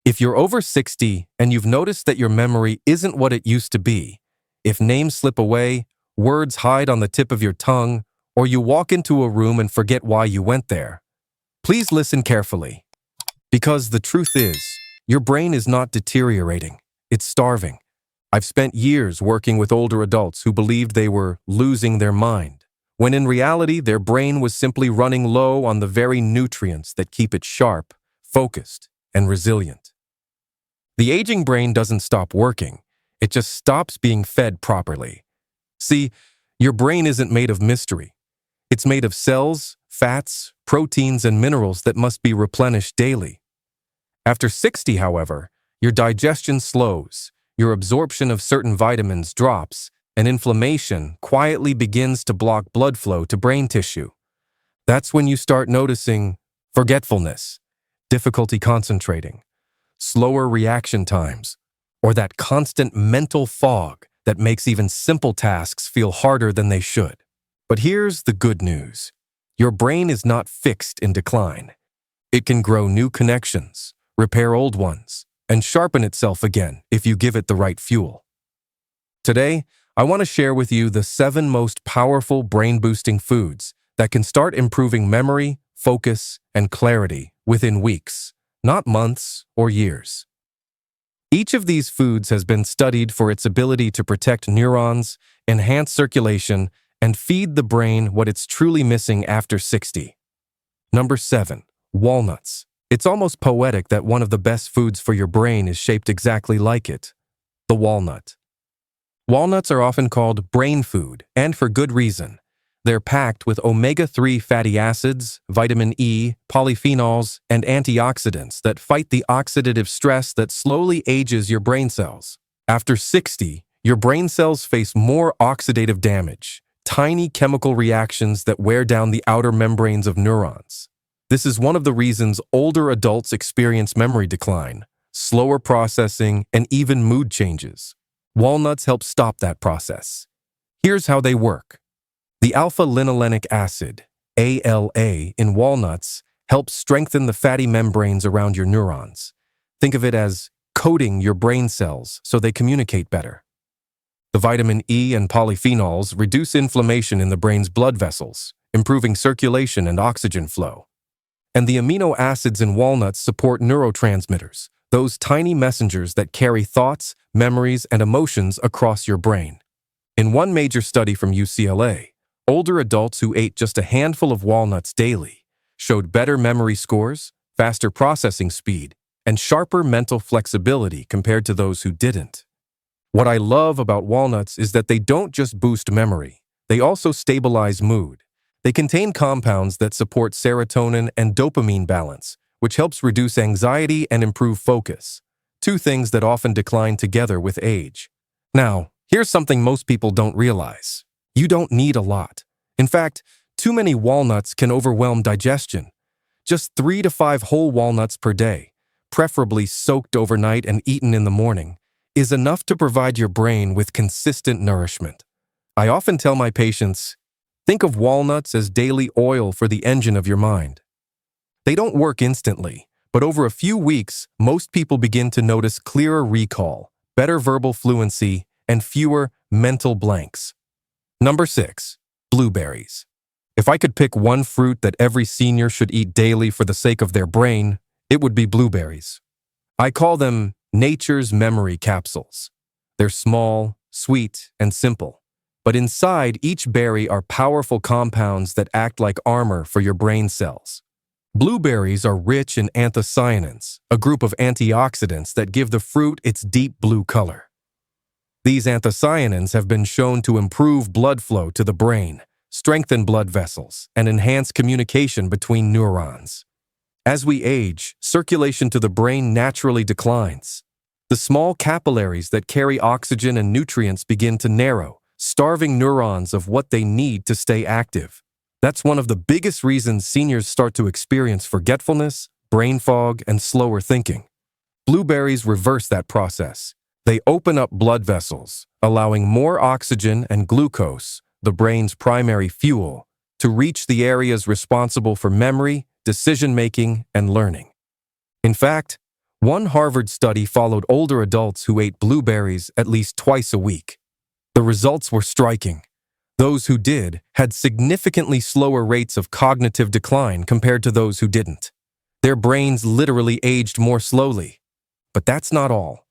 If you're over 60 and you've noticed that your memory isn't what it used to be, if names slip away, words hide on the tip of your tongue, or you walk into a room and forget why you went there, please listen carefully. Because the truth is, your brain is not deteriorating, it's starving. I've spent years working with older adults who believed they were losing their mind, when in reality their brain was simply running low on the very nutrients that keep it sharp, focused, and resilient. The aging brain doesn't stop working, it just stops being fed properly. See, your brain isn't made of mystery. It's made of cells, fats, proteins, and minerals that must be replenished daily. After 60, however, your digestion slows, your absorption of certain vitamins drops, and inflammation quietly begins to block blood flow to brain tissue. That's when you start noticing forgetfulness, difficulty concentrating, slower reaction times, or that constant mental fog that makes even simple tasks feel harder than they should. But here's the good news. Your brain is not fixed in decline. It can grow new connections, repair old ones, and sharpen itself again if you give it the right fuel. Today, I want to share with you the 7 most powerful brain-boosting foods that can start improving memory, focus, and clarity within weeks, not months or years. Each of these foods has been studied for its ability to protect neurons, enhance circulation, and feed the brain what it's truly missing after 60. Number 7. Walnuts. It's almost poetic that one of the best foods for your brain is shaped exactly like it, the walnut. Walnuts are often called brain food, and for good reason. They're packed with omega-3 fatty acids, vitamin E, polyphenols, and antioxidants that fight the oxidative stress that slowly ages your brain cells. After 60, your brain cells face more oxidative damage, tiny chemical reactions that wear down the outer membranes of neurons. This is one of the reasons older adults experience memory decline, slower processing, and even mood changes. Walnuts help stop that process. Here's how they work. The alpha-linolenic acid, ALA, in walnuts helps strengthen the fatty membranes around your neurons. Think of it as coating your brain cells so they communicate better. The vitamin E and polyphenols reduce inflammation in the brain's blood vessels, improving circulation and oxygen flow. And the amino acids in walnuts support neurotransmitters, those tiny messengers that carry thoughts, memories, and emotions across your brain. In one major study from UCLA, older adults who ate just a handful of walnuts daily showed better memory scores, faster processing speed, and sharper mental flexibility compared to those who didn't. What I love about walnuts is that they don't just boost memory, they also stabilize mood. They contain compounds that support serotonin and dopamine balance, which helps reduce anxiety and improve focus, 2 things that often decline together with age. Now, here's something most people don't realize. You don't need a lot. In fact, too many walnuts can overwhelm digestion. Just 3 to 5 whole walnuts per day, preferably soaked overnight and eaten in the morning, is enough to provide your brain with consistent nourishment. I often tell my patients, think of walnuts as daily oil for the engine of your mind. They don't work instantly, but over a few weeks, most people begin to notice clearer recall, better verbal fluency, and fewer mental blanks. Number 6. Blueberries. If I could pick one fruit that every senior should eat daily for the sake of their brain, it would be blueberries. I call them nature's memory capsules. They're small, sweet, and simple. But inside each berry are powerful compounds that act like armor for your brain cells. Blueberries are rich in anthocyanins, a group of antioxidants that give the fruit its deep blue color. These anthocyanins have been shown to improve blood flow to the brain, strengthen blood vessels, and enhance communication between neurons. As we age, circulation to the brain naturally declines. The small capillaries that carry oxygen and nutrients begin to narrow, starving neurons of what they need to stay active. That's one of the biggest reasons seniors start to experience forgetfulness, brain fog, and slower thinking. Blueberries reverse that process. They open up blood vessels, allowing more oxygen and glucose, the brain's primary fuel, to reach the areas responsible for memory, decision-making, and learning. In fact, One Harvard study followed older adults who ate blueberries at least twice a week. The results were striking. Those who did had significantly slower rates of cognitive decline compared to those who didn't. Their brains literally aged more slowly. But that's not all.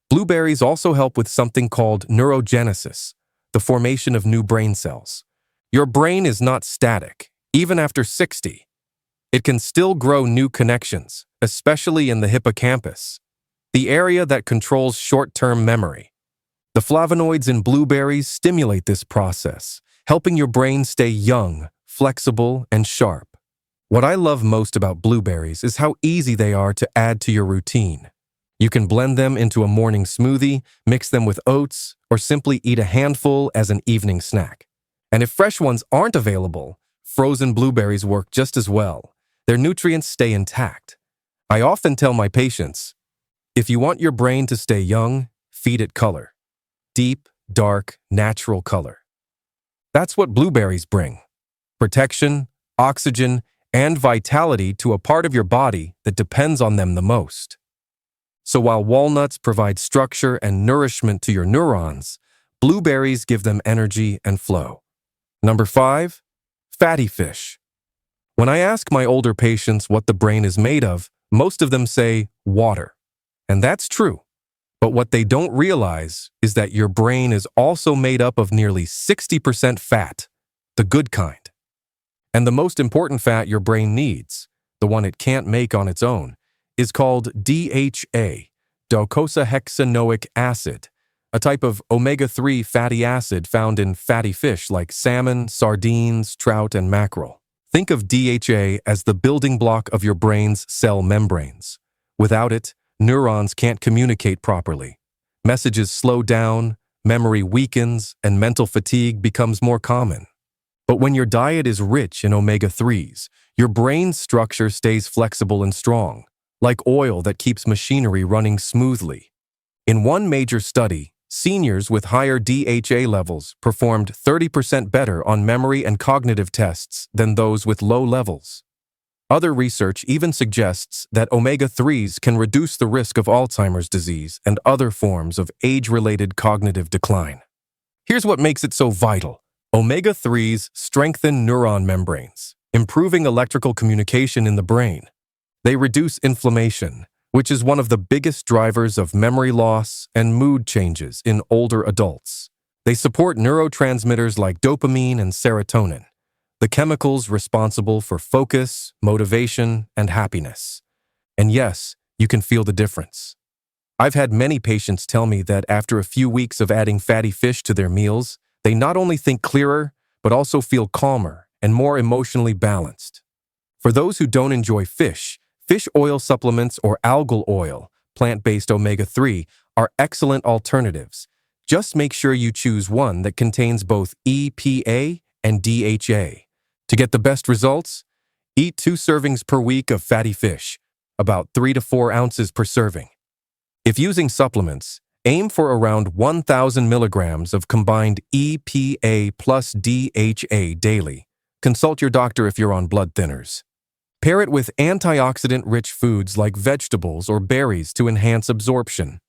Blueberries also help with something called neurogenesis, the formation of new brain cells. Your brain is not static, even after 60. It can still grow new connections, especially in the hippocampus, the area that controls short-term memory. The flavonoids in blueberries stimulate this process, helping your brain stay young, flexible, and sharp. What I love most about blueberries is how easy they are to add to your routine. You can blend them into a morning smoothie, mix them with oats, or simply eat a handful as an evening snack. And if fresh ones aren't available, frozen blueberries work just as well. Their nutrients stay intact. I often tell my patients, if you want your brain to stay young, feed it color. Deep, dark, natural color. That's what blueberries bring. Protection, oxygen, and vitality to a part of your body that depends on them the most. So while walnuts provide structure and nourishment to your neurons, blueberries give them energy and flow. Number 5, fatty fish. When I ask my older patients what the brain is made of, most of them say water. And that's true. But what they don't realize is that your brain is also made up of nearly 60% fat, the good kind. And the most important fat your brain needs, the one it can't make on its own, is called DHA, docosahexaenoic acid, a type of omega-3 fatty acid found in fatty fish like salmon, sardines, trout, and mackerel. Think of DHA as the building block of your brain's cell membranes. Without it, neurons can't communicate properly. Messages slow down, memory weakens, and mental fatigue becomes more common. But when your diet is rich in omega-3s, your brain's structure stays flexible and strong, like oil that keeps machinery running smoothly. In one major study, seniors with higher DHA levels performed 30% better on memory and cognitive tests than those with low levels. Other research even suggests that omega-3s can reduce the risk of Alzheimer's disease and other forms of age-related cognitive decline. Here's what makes it so vital. Omega-3s strengthen neuron membranes, improving electrical communication in the brain. They reduce inflammation, which is one of the biggest drivers of memory loss and mood changes in older adults. They support neurotransmitters like dopamine and serotonin, the chemicals responsible for focus, motivation, and happiness. And yes, you can feel the difference. I've had many patients tell me that after a few weeks of adding fatty fish to their meals, they not only think clearer, but also feel calmer and more emotionally balanced. For those who don't enjoy fish oil supplements or algal oil, plant-based omega-3, are excellent alternatives. Just make sure you choose one that contains both EPA and DHA. To get the best results, eat 2 servings per week of fatty fish, about 3 to 4 ounces per serving. If using supplements, aim for around 1,000 milligrams of combined EPA plus DHA daily. Consult your doctor if you're on blood thinners. Pair it with antioxidant-rich foods like vegetables or berries to enhance absorption.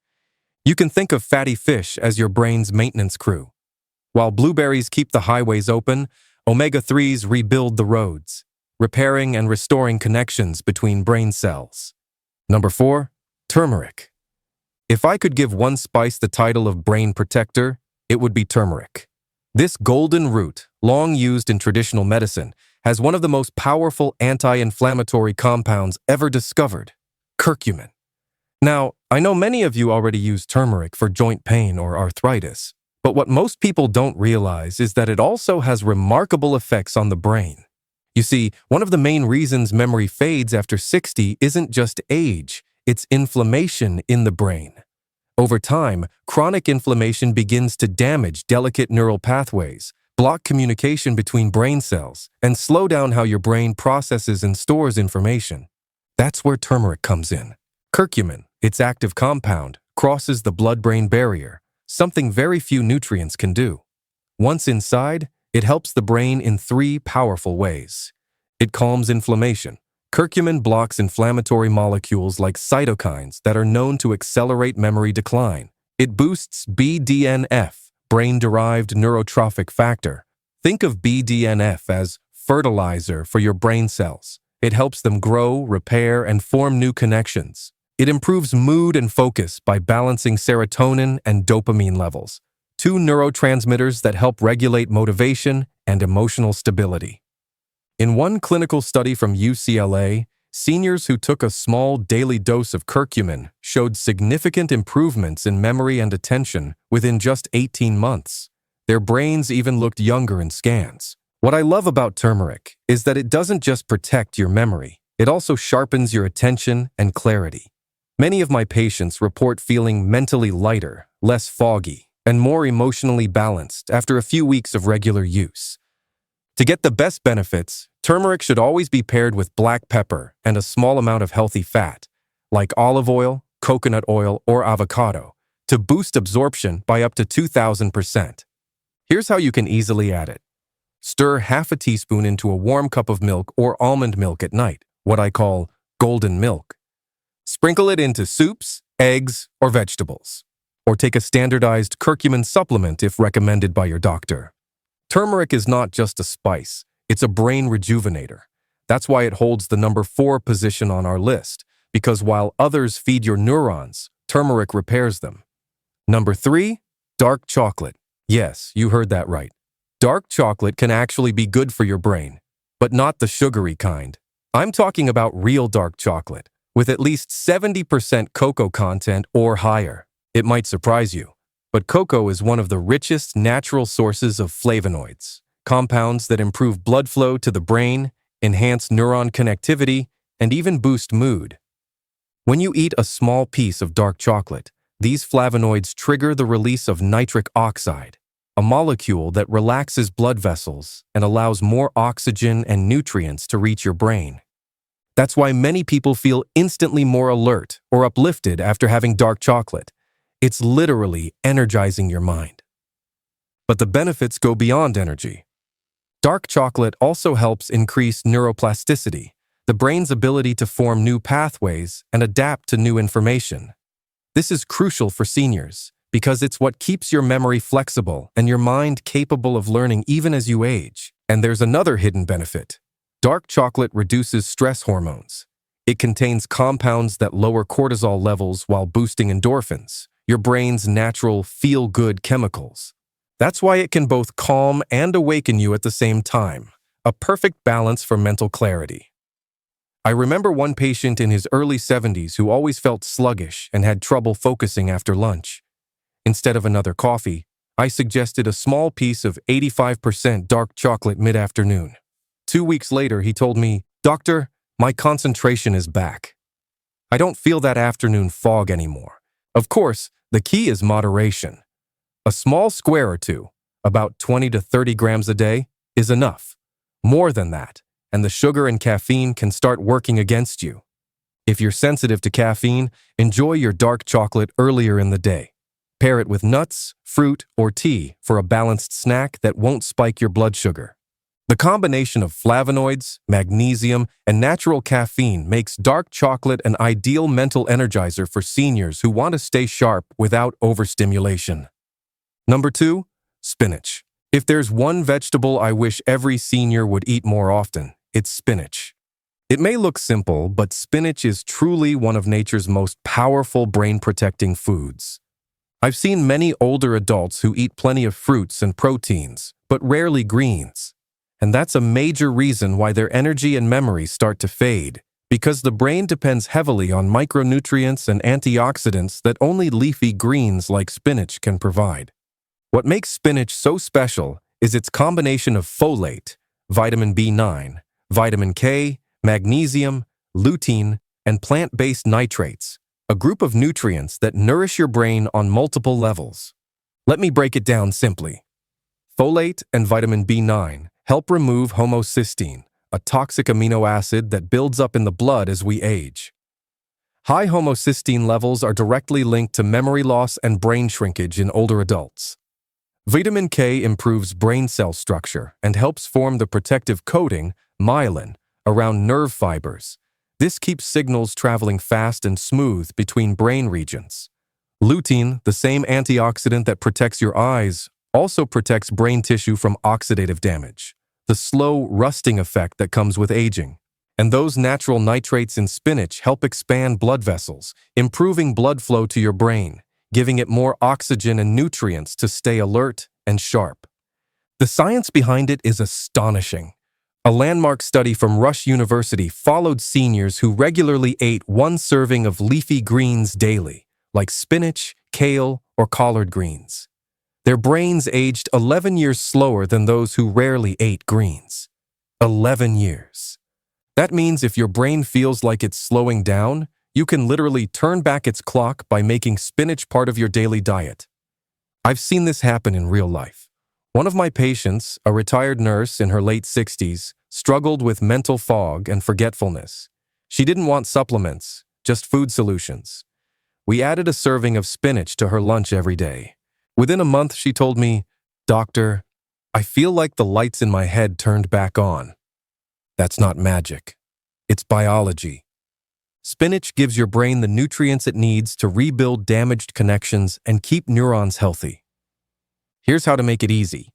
You can think of fatty fish as your brain's maintenance crew. While blueberries keep the highways open, omega-3s rebuild the roads, repairing and restoring connections between brain cells. Number 4, turmeric. If I could give one spice the title of brain protector, it would be turmeric. This golden root, long used in traditional medicine, has one of the most powerful anti-inflammatory compounds ever discovered, curcumin. Now, I know many of you already use turmeric for joint pain or arthritis, but what most people don't realize is that it also has remarkable effects on the brain. You see, one of the main reasons memory fades after 60 isn't just age, it's inflammation in the brain. Over time, chronic inflammation begins to damage delicate neural pathways, block communication between brain cells, and slow down how your brain processes and stores information. That's where turmeric comes in. Curcumin, its active compound, crosses the blood-brain barrier, something very few nutrients can do. Once inside, it helps the brain in 3 powerful ways. It calms inflammation, Curcumin blocks inflammatory molecules like cytokines that are known to accelerate memory decline. It boosts BDNF, brain-derived neurotrophic factor. Think of BDNF as fertilizer for your brain cells. It helps them grow, repair, and form new connections. It improves mood and focus by balancing serotonin and dopamine levels, two neurotransmitters that help regulate motivation and emotional stability. In one clinical study from UCLA, seniors who took a small daily dose of curcumin showed significant improvements in memory and attention within just 18 months. Their brains even looked younger in scans. What I love about turmeric is that it doesn't just protect your memory, it also sharpens your attention and clarity. Many of my patients report feeling mentally lighter, less foggy, and more emotionally balanced after a few weeks of regular use. To get the best benefits, turmeric should always be paired with black pepper and a small amount of healthy fat, like olive oil, coconut oil, or avocado, to boost absorption by up to 2,000%. Here's how you can easily add it. Stir half a teaspoon into a warm cup of milk or almond milk at night, what I call golden milk. Sprinkle it into soups, eggs, or vegetables. Or take a standardized curcumin supplement if recommended by your doctor. Turmeric is not just a spice, it's a brain rejuvenator. That's why it holds the number 4 position on our list, because while others feed your neurons, turmeric repairs them. Number 3, dark chocolate. Yes, you heard that right. Dark chocolate can actually be good for your brain, but not the sugary kind. I'm talking about real dark chocolate, with at least 70% cocoa content or higher. It might surprise you, but cocoa is one of the richest natural sources of flavonoids, compounds that improve blood flow to the brain, enhance neuron connectivity, and even boost mood. When you eat a small piece of dark chocolate, these flavonoids trigger the release of nitric oxide, a molecule that relaxes blood vessels and allows more oxygen and nutrients to reach your brain. That's why many people feel instantly more alert or uplifted after having dark chocolate. It's literally energizing your mind. But the benefits go beyond energy. Dark chocolate also helps increase neuroplasticity, the brain's ability to form new pathways and adapt to new information. This is crucial for seniors because it's what keeps your memory flexible and your mind capable of learning even as you age. And there's another hidden benefit. Dark chocolate reduces stress hormones. It contains compounds that lower cortisol levels while boosting endorphins, your brain's natural feel-good chemicals. That's why it can both calm and awaken you at the same time, a perfect balance for mental clarity. I remember one patient in his early 70s who always felt sluggish and had trouble focusing after lunch. Instead of another coffee, I suggested a small piece of 85% dark chocolate mid-afternoon. 2 weeks later, he told me, "Doctor, my concentration is back. I don't feel that afternoon fog anymore." Of course, the key is moderation. A small square or two, about 20 to 30 grams a day, is enough. More than that, and the sugar and caffeine can start working against you. If you're sensitive to caffeine, enjoy your dark chocolate earlier in the day. Pair it with nuts, fruit, or tea for a balanced snack that won't spike your blood sugar. The combination of flavonoids, magnesium, and natural caffeine makes dark chocolate an ideal mental energizer for seniors who want to stay sharp without overstimulation. Number 2, spinach. If there's one vegetable I wish every senior would eat more often, it's spinach. It may look simple, but spinach is truly one of nature's most powerful brain-protecting foods. I've seen many older adults who eat plenty of fruits and proteins, but rarely greens. And that's a major reason why their energy and memory start to fade, because the brain depends heavily on micronutrients and antioxidants that only leafy greens like spinach can provide. What makes spinach so special is its combination of folate, vitamin B9, vitamin K, magnesium, lutein, and plant-based nitrates, a group of nutrients that nourish your brain on multiple levels. Let me break it down simply. Folate and vitamin B9 help remove homocysteine, a toxic amino acid that builds up in the blood as we age. High homocysteine levels are directly linked to memory loss and brain shrinkage in older adults. Vitamin K improves brain cell structure and helps form the protective coating, myelin, around nerve fibers, This keeps signals traveling fast and smooth between brain regions. Lutein, the same antioxidant that protects your eyes, also protects brain tissue from oxidative damage, the slow rusting effect that comes with aging. And those natural nitrates in spinach help expand blood vessels, improving blood flow to your brain, giving it more oxygen and nutrients to stay alert and sharp. The science behind it is astonishing. A landmark study from Rush University followed seniors who regularly ate one serving of leafy greens daily, like spinach, kale, or collard greens. Their brains aged 11 years slower than those who rarely ate greens. 11 years. That means if your brain feels like it's slowing down, you can literally turn back its clock by making spinach part of your daily diet. I've seen this happen in real life. One of my patients, a retired nurse in her late 60s, struggled with mental fog and forgetfulness. She didn't want supplements, just food solutions. We added a serving of spinach to her lunch every day. Within a month, she told me, "Doctor, I feel like the lights in my head turned back on." That's not magic. It's biology. Spinach gives your brain the nutrients it needs to rebuild damaged connections and keep neurons healthy. Here's how to make it easy.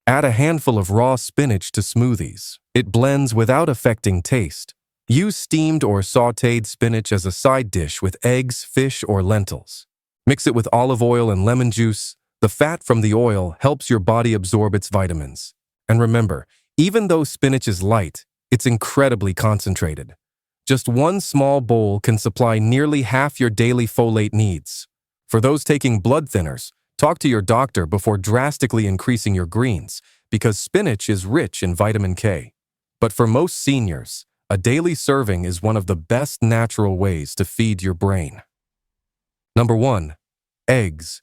Add a handful of raw spinach to smoothies. It blends without affecting taste. Use steamed or sautéed spinach as a side dish with eggs, fish, or lentils. Mix it with olive oil and lemon juice. The fat from the oil helps your body absorb its vitamins. And remember, even though spinach is light, it's incredibly concentrated. Just one small bowl can supply nearly half your daily folate needs. For those taking blood thinners, talk to your doctor before drastically increasing your greens, because spinach is rich in vitamin K. But for most seniors, a daily serving is one of the best natural ways to feed your brain. Number 1. Eggs.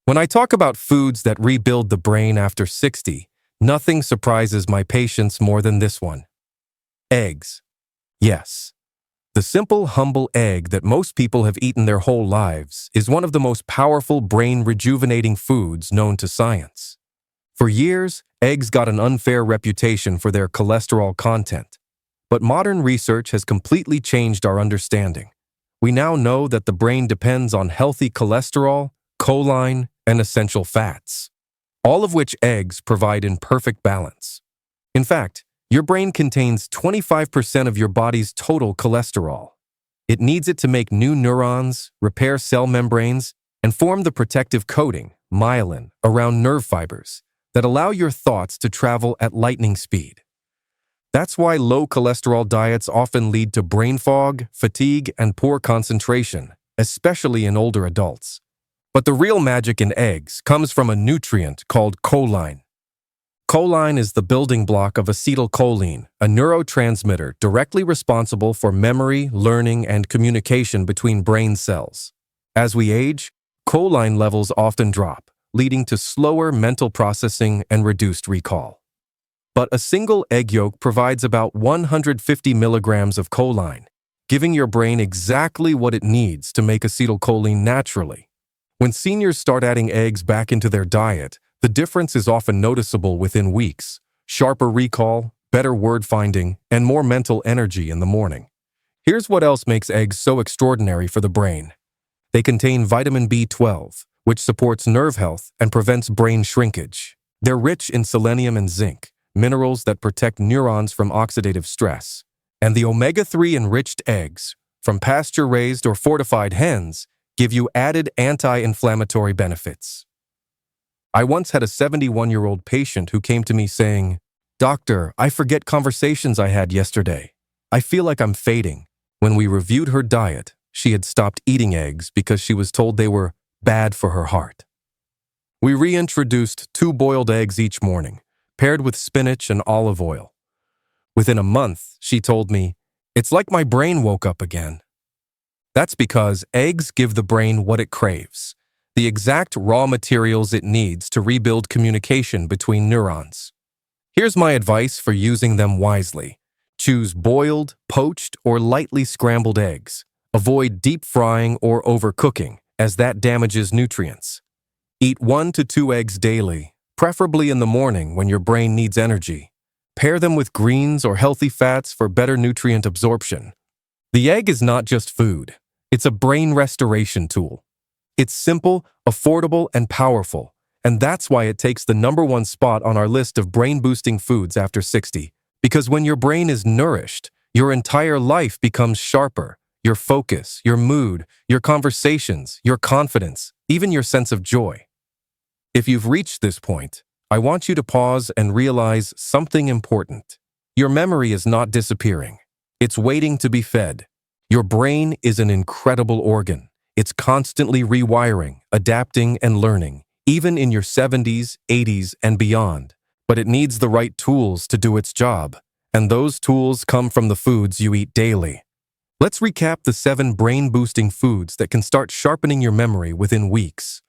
When I talk about foods that rebuild the brain after 60, nothing surprises my patients more than this one. Eggs. Yes. The simple, humble egg that most people have eaten their whole lives is one of the most powerful brain-rejuvenating foods known to science. For years, eggs got an unfair reputation for their cholesterol content. But modern research has completely changed our understanding. We now know that the brain depends on healthy cholesterol, choline, and essential fats, all of which eggs provide in perfect balance. In fact, your brain contains 25% of your body's total cholesterol. It needs it to make new neurons, repair cell membranes, and form the protective coating, myelin, around nerve fibers that allow your thoughts to travel at lightning speed. That's why low cholesterol diets often lead to brain fog, fatigue, and poor concentration, especially in older adults. But the real magic in eggs comes from a nutrient called choline. Choline is the building block of acetylcholine, a neurotransmitter directly responsible for memory, learning, and communication between brain cells. As we age, choline levels often drop, leading to slower mental processing and reduced recall. But a single egg yolk provides about 150 milligrams of choline, giving your brain exactly what it needs to make acetylcholine naturally. When seniors start adding eggs back into their diet, the difference is often noticeable within weeks: sharper recall, better word finding, and more mental energy in the morning. Here's what else makes eggs so extraordinary for the brain. They contain vitamin B12, which supports nerve health and prevents brain shrinkage. They're rich in selenium and zinc, minerals that protect neurons from oxidative stress. And the omega-3 enriched eggs, from pasture-raised or fortified hens, give you added anti-inflammatory benefits. I once had a 71-year-old patient who came to me saying, "Doctor, I forget conversations I had yesterday. I feel like I'm fading." When we reviewed her diet, she had stopped eating eggs because she was told they were bad for her heart. We reintroduced 2 boiled eggs each morning, paired with spinach and olive oil. Within a month, she told me, "It's like my brain woke up again." That's because eggs give the brain what it craves, the exact raw materials it needs to rebuild communication between neurons. Here's my advice for using them wisely. Choose boiled, poached, or lightly scrambled eggs. Avoid deep frying or overcooking, as that damages nutrients. Eat 1 to 2 eggs daily, preferably in the morning when your brain needs energy. Pair them with greens or healthy fats for better nutrient absorption. The egg is not just food. It's a brain restoration tool. It's simple, affordable, and powerful, and that's why it takes the #1 spot on our list of brain-boosting foods after 60. Because when your brain is nourished, your entire life becomes sharper. Your focus, your mood, your conversations, your confidence, even your sense of joy. If you've reached this point, I want you to pause and realize something important. Your memory is not disappearing. It's waiting to be fed. Your brain is an incredible organ. It's constantly rewiring, adapting, and learning, even in your 70s, 80s, and beyond. But it needs the right tools to do its job, and those tools come from the foods you eat daily. Let's recap the 7 brain-boosting foods that can start sharpening your memory within weeks.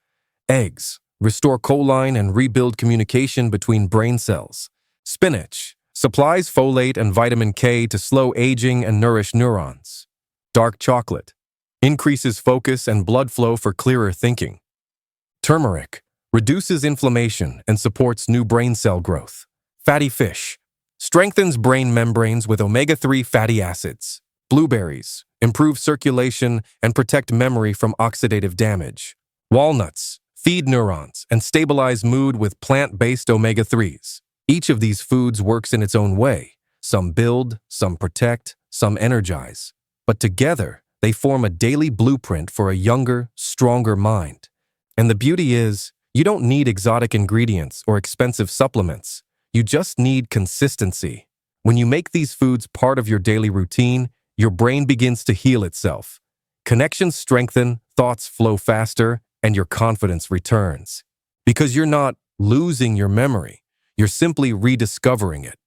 Eggs. Restore choline and rebuild communication between brain cells. Spinach. Supplies folate and vitamin K to slow aging and nourish neurons. Dark chocolate. Increases focus and blood flow for clearer thinking. Turmeric. Reduces inflammation and supports new brain cell growth. Fatty fish. Strengthens brain membranes with omega-3 fatty acids. Blueberries. Improve circulation and protect memory from oxidative damage. Walnuts. Feed neurons and stabilize mood with plant-based omega-3s. Each of these foods works in its own way. Some build, some protect, some energize. But together, they form a daily blueprint for a younger, stronger mind. And the beauty is, you don't need exotic ingredients or expensive supplements. You just need consistency. When you make these foods part of your daily routine, your brain begins to heal itself. Connections strengthen, thoughts flow faster, and your confidence returns. Because you're not losing your memory, you're simply rediscovering it.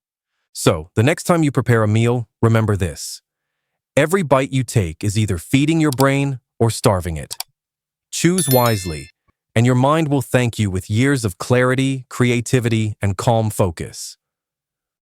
So, the next time you prepare a meal, remember this. Every bite you take is either feeding your brain or starving it. Choose wisely, and your mind will thank you with years of clarity, creativity, and calm focus.